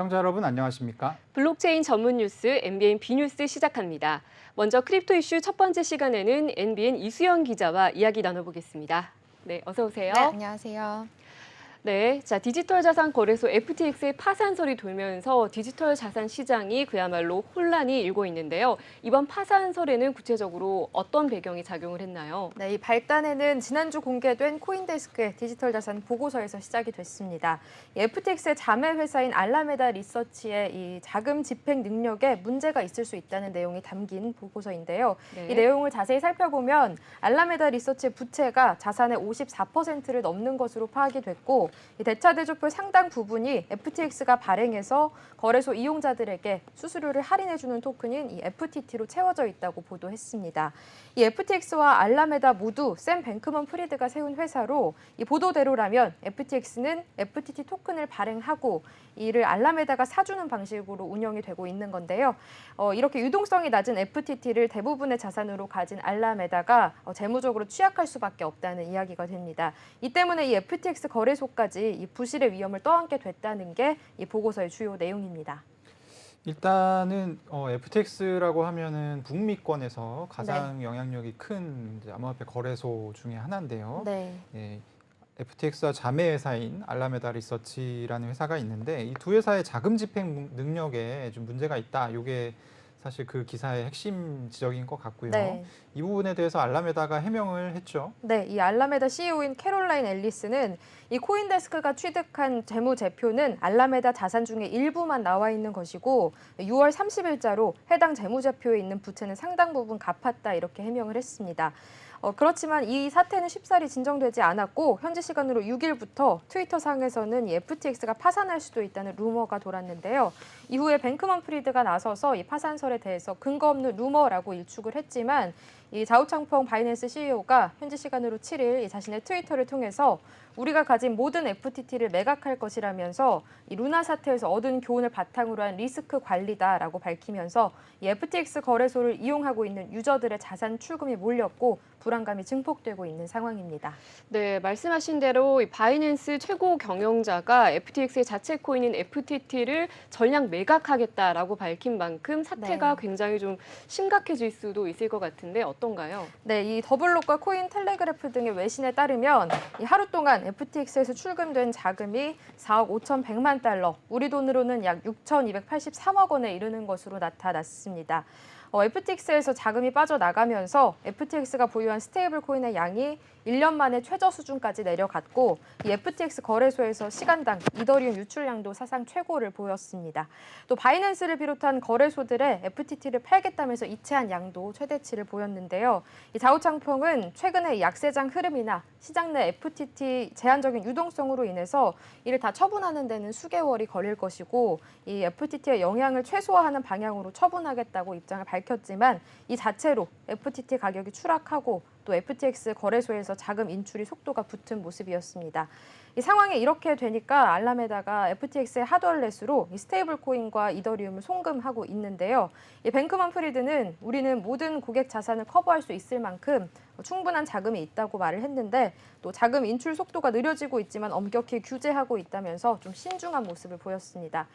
시청자 여러분 안녕하십니까? 블록체인 전문 뉴스 MBN B뉴스 시작합니다. 먼저 크립토 이슈 첫 번째 시간에는 MBN 이수연 기자와 이야기 나눠보겠습니다. 네, 어서 오세요. 네, 안녕하세요. 네, 자 디지털 자산 거래소 FTX의 파산설이 돌면서 디지털 자산 시장이 그야말로 혼란이 일고 있는데요. 이번 파산설에는 구체적으로 어떤 배경이 작용을 했나요? 네, 이 발단에는 지난주 공개된 코인데스크의 디지털 자산 보고서에서 시작이 됐습니다. 이 FTX의 자매 회사인 알라메다 리서치의 이 자금 집행 능력에 문제가 있을 수 있다는 내용이 담긴 보고서인데요. 네. 이 내용을 자세히 살펴보면 알라메다 리서치의 부채가 자산의 54%를 넘는 것으로 파악이 됐고 이 대차대조표 상당 부분이 FTX가 발행해서 거래소 이용자들에게 수수료를 할인해주는 토큰인 이 FTT로 채워져 있다고 보도했습니다. 이 FTX와 알라메다 모두 샘 뱅크먼 프리드가 세운 회사로 이 보도대로라면 FTX는 FTT 토큰을 발행하고 이를 알라메다가 사주는 방식으로 운영이 되고 있는 건데요. 이렇게 유동성이 낮은 FTT를 대부분의 자산으로 가진 알라메다가 재무적으로 취약할 수밖에 없다는 이야기가 됩니다. 이 때문에 이 FTX 거래소까지 이 부실의 위험을 떠안게 됐다는 게 이 보고서의 주요 내용입니다. 일단은 FTX라고 하면은 북미권에서 가장 영향력이 큰 이제 암호화폐 거래소 중에 하나인데요. 네. 예, FTX와 자매 회사인 알라메다 리서치라는 회사가 있는데 이 두 회사의 자금 집행 능력에 좀 문제가 있다. 이게 사실 그 기사의 핵심 지적인 것 같고요. 네. 이 부분에 대해서 알라메다가 해명을 했죠. 네, 이 알라메다 CEO인 캐롤라인 앨리스는 이 코인데스크가 취득한 재무제표는 알라메다 자산 중에 일부만 나와 있는 것이고 6월 30일자로 해당 재무제표에 있는 부채는 상당 부분 갚았다 이렇게 해명을 했습니다. 그렇지만 이 사태는 쉽사리 진정되지 않았고 현지 시간으로 6일부터 트위터상에서는 이 FTX가 파산할 수도 있다는 루머가 돌았는데요. 이후에 뱅크먼 프리드가 나서서 이 파산설에 대해서 근거 없는 루머라고 일축을 했지만 이 자우창펑 바이낸스 CEO가 현지 시간으로 7일 자신의 트위터를 통해서 우리가 가진 모든 FTT를 매각할 것이라면서 이 루나 사태에서 얻은 교훈을 바탕으로 한 리스크 관리다라고 밝히면서 이 FTX 거래소를 이용하고 있는 유저들의 자산 출금이 몰렸고 불안감이 증폭되고 있는 상황입니다. 네, 말씀하신 대로 이 바이낸스 최고 경영자가 FTX의 자체 코인인 FTT를 전량 매각하겠다라고 밝힌 만큼 사태가 네. 굉장히 좀 심각해질 수도 있을 것 같은데 어떤가요? 네, 이 더블록과 코인 텔레그래프 등의 외신에 따르면 이 하루 동안 FTX에서 출금된 자금이 4억 5,100만 달러, 우리 돈으로는 약 6,283억 원에 이르는 것으로 나타났습니다. FTX에서 자금이 빠져나가면서 FTX가 보유한 스테이블 코인의 양이 1년 만에 최저 수준까지 내려갔고 이 FTX 거래소에서 시간당 이더리움 유출량도 사상 최고를 보였습니다. 또 바이낸스를 비롯한 거래소들의 FTT를 팔겠다면서 이체한 양도 최대치를 보였는데요. 이 자우창펑은 최근에 약세장 흐름이나 시장 내 FTT 제한적인 유동성으로 인해서 이를 다 처분하는 데는 수개월이 걸릴 것이고 이 FTT의 영향을 최소화하는 방향으로 처분하겠다고 입장을 밝혔지만 이 자체로 FTT 가격이 추락하고 또 FTX 거래소에서 자금 인출이 속도가 붙은 모습이었습니다. 이 상황이 이렇게 되니까 알라메다가 FTX의 하드월렛으로 이 스테이블 코인과 이더리움을 송금하고 있는데요. 이 뱅크먼 프리드는 우리는 모든 고객 자산을 커버할 수 있을 만큼 충분한 자금이 있다고 말을 했는데 또 자금 인출 속도가 느려지고 있지만 엄격히 규제하고 있다면서 좀 신중한 모습을 보였습니다.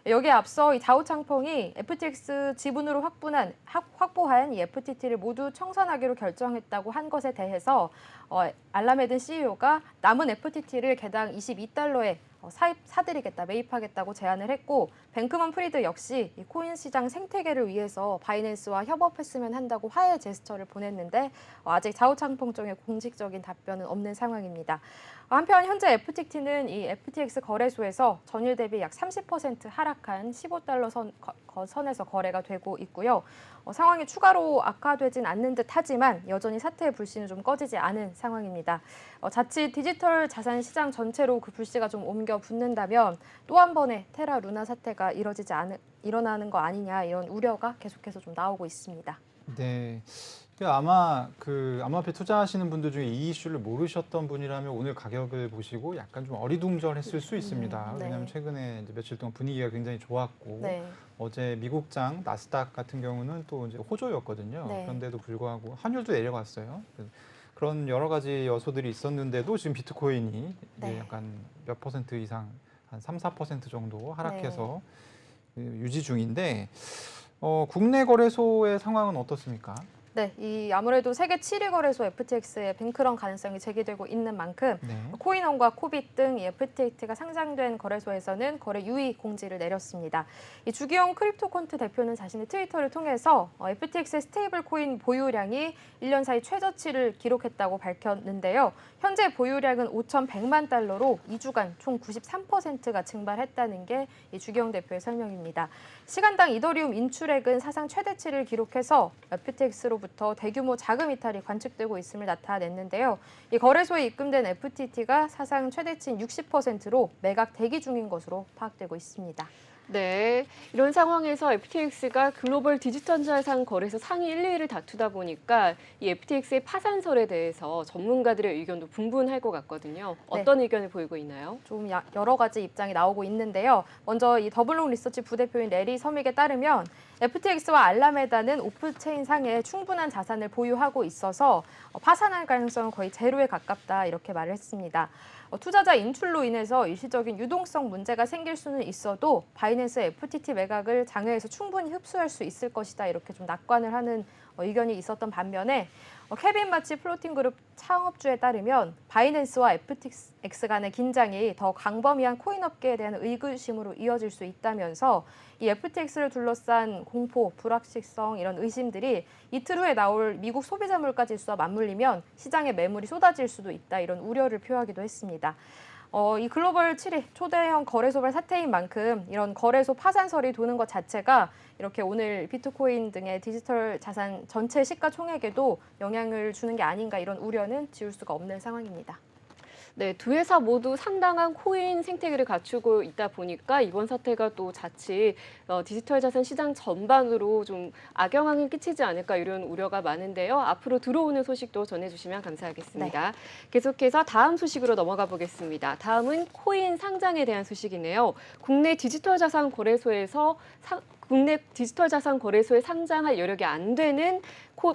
여기에 앞서 이 자우창펑이 FTX 지분으로 확보한 이 FTT를 모두 청산하기로 결정했다고 한 것에 대해서 알라메든 CEO가 남은 FTT를 개당 22달러에 사들이겠다, 매입하겠다고 제안을 했고 뱅크먼 프리드 역시 이 코인 시장 생태계를 위해서 바이낸스와 협업했으면 한다고 화해 제스처를 보냈는데 아직 자우창펑 쪽의 공식적인 답변은 없는 상황입니다. 한편 현재 FTT는 이 FTX 거래소에서 전일 대비 약 30% 하락한 15달러 선에서 거래가 되고 있고요. 상황이 추가로 악화되진 않는 듯 하지만 여전히 사태의 불씨는 좀 꺼지지 않은 상황입니다. 자칫 디지털 자산 시장 전체로 그 불씨가 좀 옮겨 붙는다면 또 한 번의 테라 루나 사태가 일어나는 거 아니냐 이런 우려가 계속해서 좀 나오고 있습니다. 네. 아마 그 암호화폐 투자하시는 분들 중에 이 이슈를 모르셨던 분이라면 오늘 가격을 보시고 약간 좀 어리둥절했을 수 있습니다. 네. 왜냐하면 최근에 이제 며칠 동안 분위기가 굉장히 좋았고 네. 어제 미국장 나스닥 같은 경우는 또 이제 호조였거든요. 네. 그런데도 불구하고 환율도 내려갔어요. 그런 여러 가지 요소들이 있었는데도 지금 비트코인이 이제 네. 약간 몇 퍼센트 이상 한 3, 4% 정도 하락해서 유지 중인데 국내 거래소의 상황은 어떻습니까? 네, 이 아무래도 세계 7위 거래소 FTX의 뱅크런 가능성이 제기되고 있는 만큼 네. 코인원과 코빗 등 이 FTX가 상장된 거래소에서는 거래 유의 공지를 내렸습니다. 이 주기용 크립토콘트 대표는 자신의 트위터를 통해서 FTX의 스테이블 코인 보유량이 1년 사이 최저치를 기록했다고 밝혔는데요. 현재 보유량은 5,100만 달러로 2주간 총 93%가 증발했다는 게 이 주기용 대표의 설명입니다. 시간당 이더리움 인출액은 사상 최대치를 기록해서 FTX로부터 대규모 자금 이탈이 관측되고 있음을 나타냈는데요. 이 거래소에 입금된 FTT가 사상 최대치인 60%로 매각 대기 중인 것으로 파악되고 있습니다. 네, 이런 상황에서 FTX가 글로벌 디지털 자산 거래소 상위 1, 2위를 다투다 보니까 이 FTX의 파산설에 대해서 전문가들의 의견도 분분할 것 같거든요. 어떤 의견을 보이고 있나요? 좀 여러 가지 입장이 나오고 있는데요. 먼저 이 더블록 리서치 부대표인 레리 서믹에 따르면 FTX와 알라메다는 오프체인 상에 충분한 자산을 보유하고 있어서 파산할 가능성은 거의 제로에 가깝다 이렇게 말을 했습니다. 투자자 인출로 인해서 일시적인 유동성 문제가 생길 수는 있어도 바이낸스 FTT 매각을 장외에서 충분히 흡수할 수 있을 것이다 이렇게 좀 낙관을 하는 의견이 있었던 반면에 케빈 마치 플로팅 그룹 창업주에 따르면 바이낸스와 FTX 간의 긴장이 더 광범위한 코인 업계에 대한 의구심으로 이어질 수 있다면서 이 FTX를 둘러싼 공포, 불확실성 이런 의심들이 이틀 후에 나올 미국 소비자 물가 지수와 맞물리면 시장에 매물이 쏟아질 수도 있다 이런 우려를 표하기도 했습니다. 이 글로벌 7위 초대형 거래소발 사태인 만큼 이런 거래소 파산설이 도는 것 자체가 이렇게 오늘 비트코인 등의 디지털 자산 전체 시가총액에도 영향을 주는 게 아닌가 이런 우려는 지울 수가 없는 상황입니다. 네, 두 회사 모두 상당한 코인 생태계를 갖추고 있다 보니까 이번 사태가 또 자칫 디지털 자산 시장 전반으로 좀 악영향을 끼치지 않을까 이런 우려가 많은데요. 앞으로 들어오는 소식도 전해주시면 감사하겠습니다. 네. 계속해서 다음 소식으로 넘어가 보겠습니다. 다음은 코인 상장에 대한 소식이네요. 국내 디지털 자산 거래소에서 국내 디지털 자산 거래소에 상장할 여력이 안 되는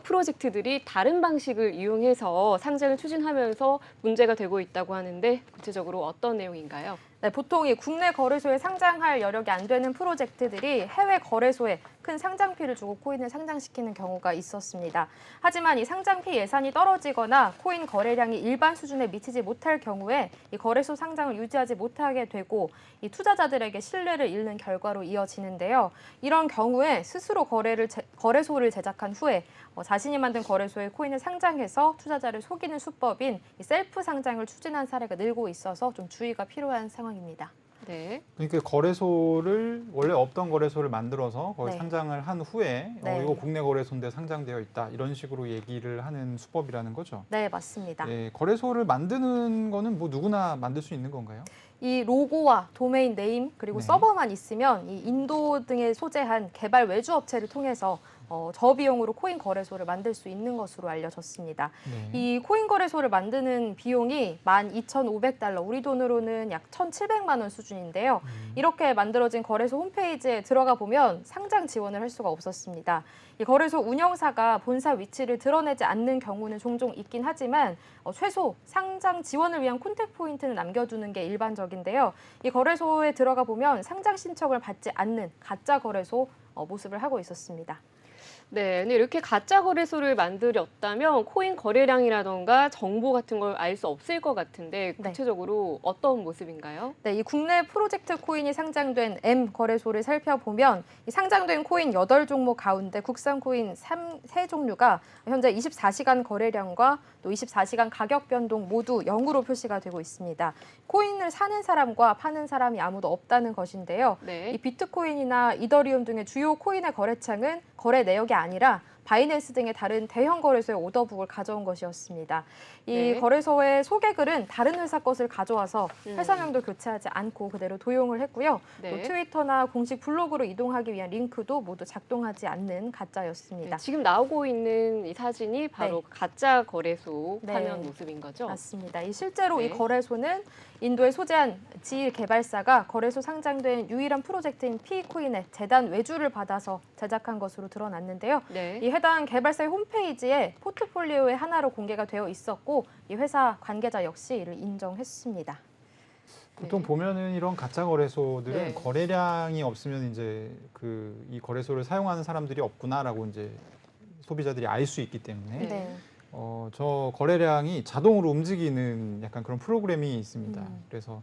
프로젝트들이 다른 방식을 이용해서 상장을 추진하면서 문제가 되고 있다고 하는데 구체적으로 어떤 내용인가요? 네, 보통 이 국내 거래소에 상장할 여력이 안 되는 프로젝트들이 해외 거래소에 큰 상장피를 주고 코인을 상장시키는 경우가 있었습니다. 하지만 이 상장피 예산이 떨어지거나 코인 거래량이 일반 수준에 미치지 못할 경우에 이 거래소 상장을 유지하지 못하게 되고 이 투자자들에게 신뢰를 잃는 결과로 이어지는데요. 이런 경우에 스스로 거래소를 제작한 후에 자신이 만든 거래소에 코인을 상장해서 투자자를 속이는 수법인 이 셀프 상장을 추진한 사례가 늘고 있어서 좀 주의가 필요한 상황입니다. 네. 그러니까 거래소를 원래 없던 거래소를 만들어서 거기 네. 상장을 한 후에 네. 이거 국내 거래소인데 상장되어 있다 이런 식으로 얘기를 하는 수법이라는 거죠. 네, 맞습니다. 거래소를 만드는 거는 뭐 누구나 만들 수 있는 건가요? 이 로고와 도메인 네임 그리고 네. 서버만 있으면 이 인도 등에 소재한 개발 외주 업체를 통해서 저비용으로 코인 거래소를 만들 수 있는 것으로 알려졌습니다. 네. 이 코인 거래소를 만드는 비용이 12,500달러, 우리 돈으로는 약 1,700만 원 수준인데요. 이렇게 만들어진 거래소 홈페이지에 들어가 보면 상장 지원을 할 수가 없었습니다. 이 거래소 운영사가 본사 위치를 드러내지 않는 경우는 종종 있긴 하지만 최소 상장 지원을 위한 콘택트 포인트는 남겨두는 게 일반적인데요. 이 거래소에 들어가 보면 상장 신청을 받지 않는 가짜 거래소 모습을 하고 있었습니다. 네, 근데 이렇게 가짜 거래소를 만들었다면 코인 거래량이라던가 정보 같은 걸 알 수 없을 것 같은데 구체적으로 어떤 모습인가요? 네, 이 국내 프로젝트 코인이 상장된 M 거래소를 살펴보면 이 상장된 코인 8종목 가운데 국산 코인 3종류가 현재 24시간 거래량과 또 24시간 가격 변동 모두 0으로 표시가 되고 있습니다. 코인을 사는 사람과 파는 사람이 아무도 없다는 것인데요. 네. 이 비트코인이나 이더리움 등의 주요 코인의 거래창은 거래 내역이 아니라 바이낸스 등의 다른 대형 거래소의 오더북을 가져온 것이었습니다. 이 거래소의 소개글은 다른 회사 것을 가져와서 회사명도 교체하지 않고 그대로 도용을 했고요. 또 트위터나 공식 블로그로 이동하기 위한 링크도 모두 작동하지 않는 가짜였습니다. 지금 나오고 있는 이 사진이 바로 가짜 거래소 화면 모습인 거죠? 맞습니다. 실제로 이 거래소는 인도에 소재한 지일 개발사가 거래소 상장된 유일한 프로젝트인 피코인의 재단 외주를 받아서 제작한 것으로 드러났는데요. 이 해당 개발사의 홈페이지에 포트폴리오의 하나로 공개가 되어 있었고 이 회사 관계자 역시 이를 인정했습니다. 보통 네. 보면은 이런 가짜 거래소들은 네. 거래량이 없으면 이제 이 거래소를 사용하는 사람들이 없구나라고 이제 소비자들이 알 수 있기 때문에 네. 저 거래량이 자동으로 움직이는 약간 그런 프로그램이 있습니다. 그래서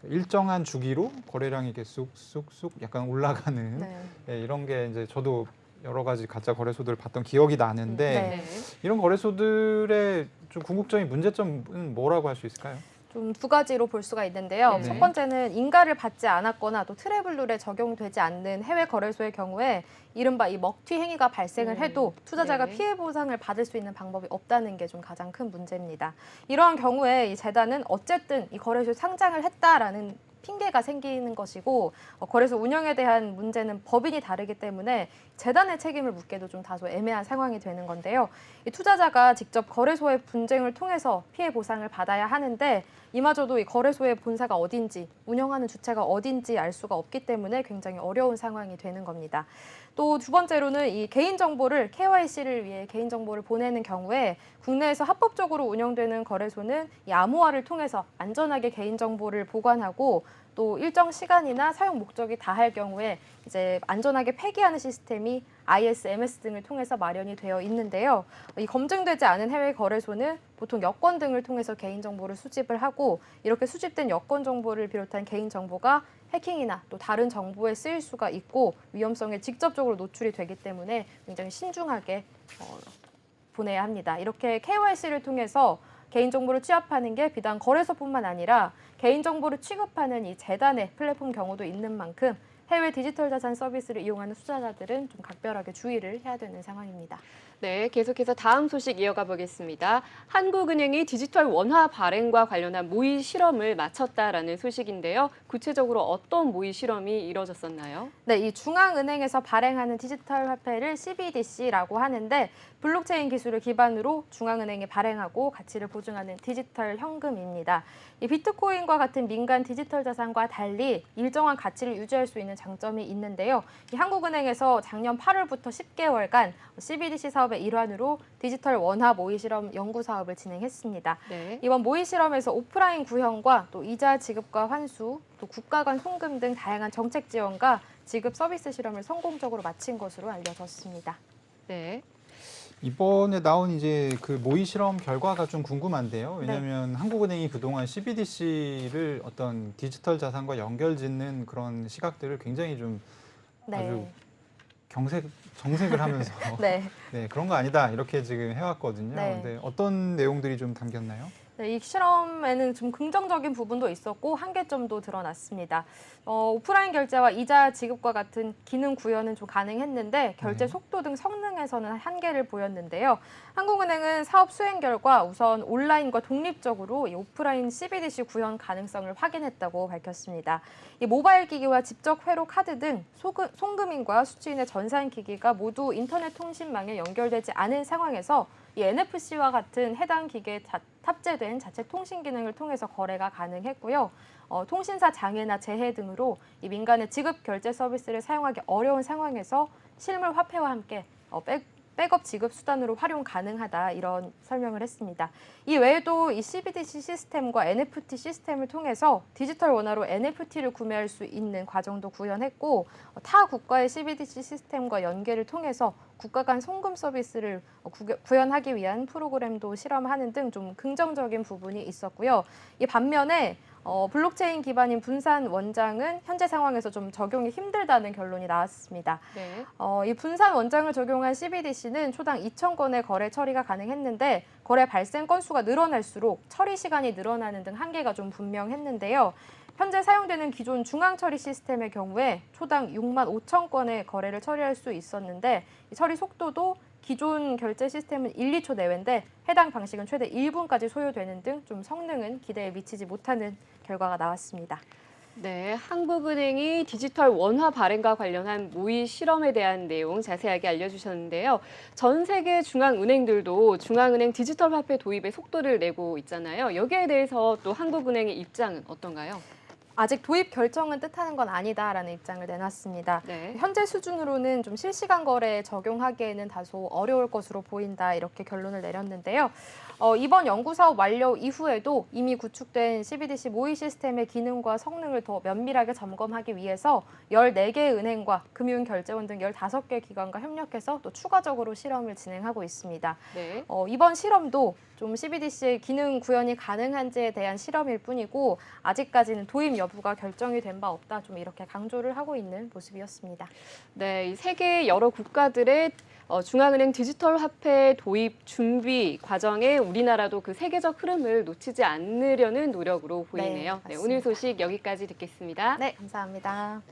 일정한 주기로 거래량이 이렇게 쑥쑥쑥 약간 올라가는 네. 네, 이런 게 이제 저도 여러 가지 가짜 거래소들을 봤던 기억이 나는데 네. 이런 거래소들의 좀 궁극적인 문제점은 뭐라고 할 수 있을까요? 좀 두 가지로 볼 수가 있는데요. 네. 첫 번째는 인가를 받지 않았거나 또 트래블룰에 적용되지 않는 해외 거래소의 경우에 이른바 이 먹튀 행위가 발생을 해도 투자자가 네. 피해 보상을 받을 수 있는 방법이 없다는 게 좀 가장 큰 문제입니다. 이러한 경우에 이 재단은 어쨌든 이 거래소에 상장을 했다라는 핑계가 생기는 것이고 거래소 운영에 대한 문제는 법인이 다르기 때문에 재단의 책임을 묻기도 좀 다소 애매한 상황이 되는 건데요. 이 투자자가 직접 거래소의 분쟁을 통해서 피해 보상을 받아야 하는데 이마저도 이 거래소의 본사가 어딘지 운영하는 주체가 어딘지 알 수가 없기 때문에 굉장히 어려운 상황이 되는 겁니다. 또 두 번째로는 이 개인정보를 KYC를 위해 개인정보를 보내는 경우에 국내에서 합법적으로 운영되는 거래소는 이 암호화를 통해서 안전하게 개인정보를 보관하고 또 일정 시간이나 사용 목적이 다할 경우에 이제 안전하게 폐기하는 시스템이 ISMS 등을 통해서 마련이 되어 있는데요. 이 검증되지 않은 해외 거래소는 보통 여권 등을 통해서 개인정보를 수집을 하고 이렇게 수집된 여권 정보를 비롯한 개인정보가 해킹이나 또 다른 정보에 쓰일 수가 있고 위험성에 직접적으로 노출이 되기 때문에 굉장히 신중하게 보내야 합니다. 이렇게 KYC를 통해서 개인정보를 취합하는 게 비단 거래소뿐만 아니라 개인정보를 취급하는 이 재단의 플랫폼 경우도 있는 만큼 해외 디지털 자산 서비스를 이용하는 투자자들은 좀 각별하게 주의를 해야 되는 상황입니다. 네, 계속해서 다음 소식 이어가 보겠습니다. 한국은행이 디지털 원화 발행과 관련한 모의 실험을 마쳤다라는 소식인데요. 구체적으로 어떤 모의 실험이 이뤄졌었나요? 네, 이 중앙은행에서 발행하는 디지털 화폐를 CBDC라고 하는데 블록체인 기술을 기반으로 중앙은행이 발행하고 가치를 보증하는 디지털 현금입니다. 이 비트코인과 같은 민간 디지털 자산과 달리 일정한 가치를 유지할 수 있는 장점이 있는데요. 이 한국은행에서 작년 8월부터 10개월간 CBDC 사업의 일환으로 디지털 원화 모의 실험 연구 사업을 진행했습니다. 네. 이번 모의 실험에서 오프라인 구형과 또 이자 지급과 환수, 또 국가 간 송금 등 다양한 정책 지원과 지급 서비스 실험을 성공적으로 마친 것으로 알려졌습니다. 네. 이번에 나온 이제 그 모의 실험 결과가 좀 궁금한데요. 왜냐하면 한국은행이 그동안 CBDC를 어떤 디지털 자산과 연결짓는 그런 시각들을 굉장히 좀 아주 정색을 하면서 네. 네, 그런 거 아니다 이렇게 지금 해왔거든요. 네. 근데 어떤 내용들이 좀 담겼나요? 네, 이 실험에는 좀 긍정적인 부분도 있었고 한계점도 드러났습니다. 오프라인 결제와 이자 지급과 같은 기능 구현은 좀 가능했는데 결제 속도 등 성능에서는 한계를 보였는데요. 한국은행은 사업 수행 결과 우선 온라인과 독립적으로 이 오프라인 CBDC 구현 가능성을 확인했다고 밝혔습니다. 이 모바일 기기와 직접 회로 카드 등 송금인과 수취인의 전산 기기가 모두 인터넷 통신망에 연결되지 않은 상황에서 이 NFC와 같은 해당 기계에 탑재된 자체 통신 기능을 통해서 거래가 가능했고요. 통신사 장애나 재해 등으로 이 민간의 지급 결제 서비스를 사용하기 어려운 상황에서 실물 화폐와 함께 백업 지급 수단으로 활용 가능하다 이런 설명을 했습니다. 이 외에도 이 CBDC 시스템과 NFT 시스템을 통해서 디지털 원화로 NFT를 구매할 수 있는 과정도 구현했고 타 국가의 CBDC 시스템과 연계를 통해서 국가 간 송금 서비스를 구현하기 위한 프로그램도 실험하는 등 좀 긍정적인 부분이 있었고요. 이 반면에 블록체인 기반인 분산 원장은 현재 상황에서 좀 적용이 힘들다는 결론이 나왔습니다. 네. 이 분산 원장을 적용한 CBDC는 초당 2,000건의 거래 처리가 가능했는데 거래 발생 건수가 늘어날수록 처리 시간이 늘어나는 등 한계가 좀 분명했는데요. 현재 사용되는 기존 중앙 처리 시스템의 경우에 초당 6만 5천 건의 거래를 처리할 수 있었는데 이 처리 속도도 기존 결제 시스템은 1, 2초 내외인데 해당 방식은 최대 1분까지 소요되는 등 좀 성능은 기대에 미치지 못하는 결과가 나왔습니다. 네, 한국은행이 디지털 원화 발행과 관련한 모의 실험에 대한 내용 자세하게 알려주셨는데요. 전 세계 중앙은행들도 중앙은행 디지털 화폐 도입에 속도를 내고 있잖아요. 여기에 대해서 또 한국은행의 입장은 어떤가요? 아직 도입 결정은 뜻하는 건 아니다라는 입장을 내놨습니다. 네. 현재 수준으로는 좀 실시간 거래에 적용하기에는 다소 어려울 것으로 보인다 이렇게 결론을 내렸는데요. 이번 연구 사업 완료 이후에도 이미 구축된 CBDC 모의 시스템의 기능과 성능을 더 면밀하게 점검하기 위해서 14개 은행과 금융결제원 등 15개 기관과 협력해서 또 추가적으로 실험을 진행하고 있습니다. 네. 이번 실험도 좀 CBDC의 기능 구현이 가능한지에 대한 실험일 뿐이고 아직까지는 도입 여부가 결정이 된 바 없다. 좀 이렇게 강조를 하고 있는 모습이었습니다. 네, 이 세계 여러 국가들의 중앙은행 디지털 화폐 도입 준비 과정에 우리나라도 그 세계적 흐름을 놓치지 않으려는 노력으로 보이네요. 네, 맞습니다. 오늘 소식 여기까지 듣겠습니다. 네, 감사합니다.